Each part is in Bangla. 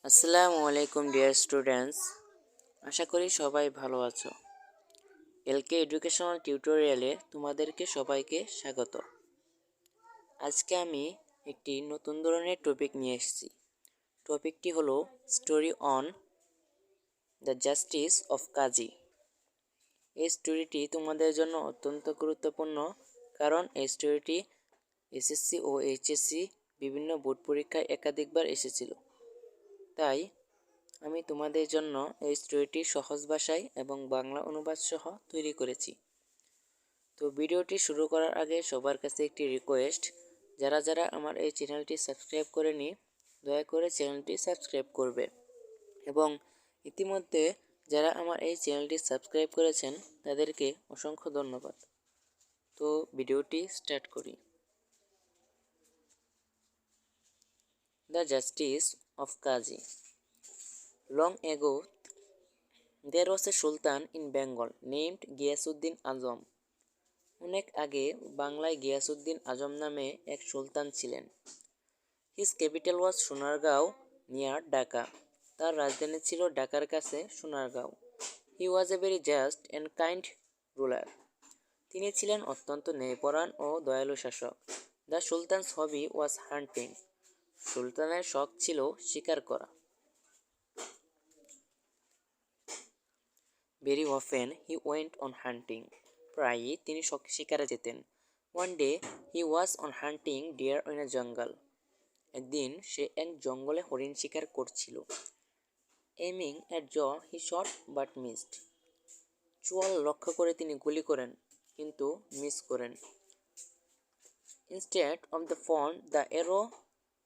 আসসালামু আলাইকুম ডিয়ার স্টুডেন্টস, আশা করি সবাই ভালো আছো। এলকে এডুকেশনাল টিউটোরিয়ালে তোমাদেরকে সবাইকে স্বাগত। আজকে আমি একটি নতুন ধরনের টপিক নিয়ে এসেছি। টপিকটি হলো story on the justice of Kazi. এই স্টোরিটি তোমাদের জন্য অত্যন্ত গুরুত্বপূর্ণ, কারণ এই স্টোরিটি এসএসসি ও এইচএসসি বিভিন্ন বোর্ড পরীক্ষায় একাধিকবার এসেছিল। তাই আমি তোমাদের জন্য এই স্টোরিটি সহজ ভাষায় এবং বাংলা অনুবাদ সহ তৈরি করেছি। তো ভিডিওটি শুরু করার আগে সবার কাছে একটি রিকোয়েস্ট, যারা যারা আমার এই চ্যানেলটি সাবস্ক্রাইব করেনি দয়া করে চ্যানেলটি সাবস্ক্রাইব করবে, এবং ইতিমধ্যে যারা আমার এই চ্যানেলটি সাবস্ক্রাইব করেছেন তাদেরকে অসংখ্য ধন্যবাদ। তো ভিডিওটি স্টার্ট করি। The justice of Kazi. Long ago, there was a sultan in Bengal named Ghiyasuddin Azam. অনেক আগে বাংলায় গিয়াসউদ্দিন আজম নামে এক সুলতান ছিলেন। His capital was Sonargaon near Dhaka. তার রাজধানী ছিল ঢাকার কাছে Sonargaon. He was a very just and kind ruler. তিনি ছিলেন অত্যন্ত ন্যায়পরায়ণ ও দয়ালু শাসক. The sultan's hobby was hunting. সুলতানের শখ ছিল শিকার করা. Very often he went on hunting. প্রায়ই তিনি শিকারে যেতেন. One day he was on hunting deer in a jungle. একদিন সে এক জঙ্গলে হরিণ শিকার করছিল. Aiming at jaw he shot but missed. চোয়াল লক্ষ্য করে তিনি গুলি করেন, কিন্তু মিস করেন. Instead of the fawn, the arrow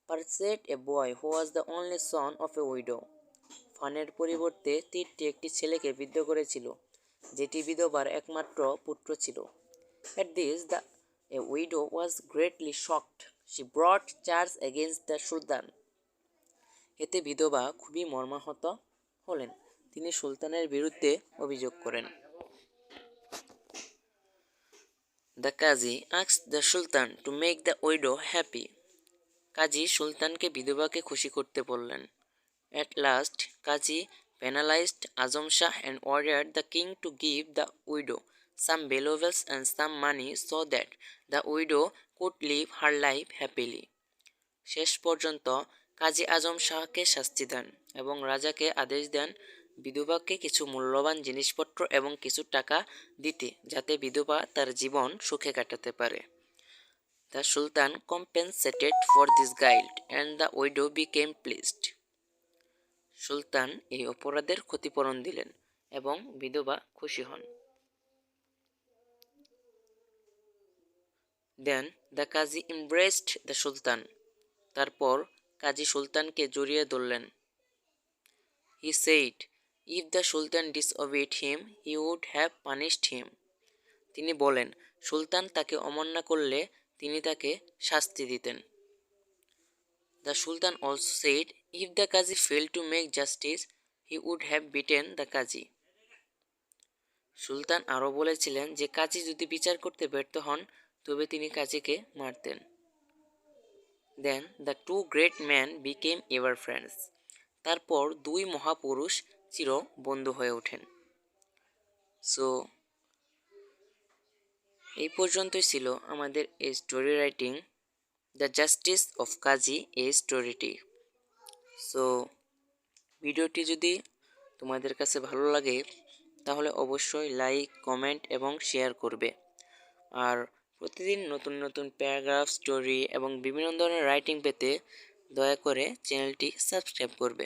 pursued a boy who was the only son of a widow. ফানের পরিবর্তে তীরটি একটি ছেলেকে বিদ্ধ করেছিল, যেটি বিধবার একমাত্র পুত্র ছিল. At this, a widow was greatly shocked. She brought charge against the sultan. এতে বিধবা খুবই মর্মাহত হলেন. তিনি সুলতানের বিরুদ্ধে অভিযোগ করেন. The Qazi asked the sultan to make the widow happy. কাজী সুলতানকে বিধবাকে খুশি করতে বললেন. At last, Qazi penalized Azam Shah and ordered the king to give the widow some valuables and some money so that the widow could live her life happily. শেষ পর্যন্ত কাজী আজম শাহকে শাস্তি দেন এবং রাজাকে আদেশ দেন বিধবাকে কিছু মূল্যবান জিনিসপত্র এবং কিছু টাকা দিতে, যাতে বিধবা তার জীবন সুখে কাটাতে পারে. The sultan compensated for this guilt and the widow became pleased. সুলতান এই অপরাধের ক্ষতিপূরণ দিলেন এবং বিধবা খুশি হন. Then the Qazi embraced the sultan. তারপর কাজী সুলতানকে জড়িয়ে ধরলেন. He said, if the sultan disobeyed him, he would have punished him. তিনি বলেন, সুলতান তাকে অমান্য করলে তিনি তাকে শাস্তি দিতেন. The sultan also said, if the Qazi failed to make justice, he would have beaten the Qazi. সুলতান আরও বলেছিলেন যে কাজী যদি বিচার করতে ব্যর্থ হন তবে তিনি কাজীকে মারতেন. Then the two great men became ever friends. তারপর দুই মহাপুরুষ চির বন্ধু হয়ে ওঠেন. সো এই পর্যন্তই ছিল আমাদের এই story writing the justice of Kazi এই স্টোরিটি. সো ভিডিওটি যদি তোমাদের কাছে ভালো লাগে তাহলে অবশ্যই লাইক, কমেন্ট এবং শেয়ার করবে. আর প্রতিদিন নতুন নতুন প্যারাগ্রাফ, স্টোরি এবং বিভিন্ন ধরনের রাইটিং পেতে দয়া করে চ্যানেলটি সাবস্ক্রাইব করবে.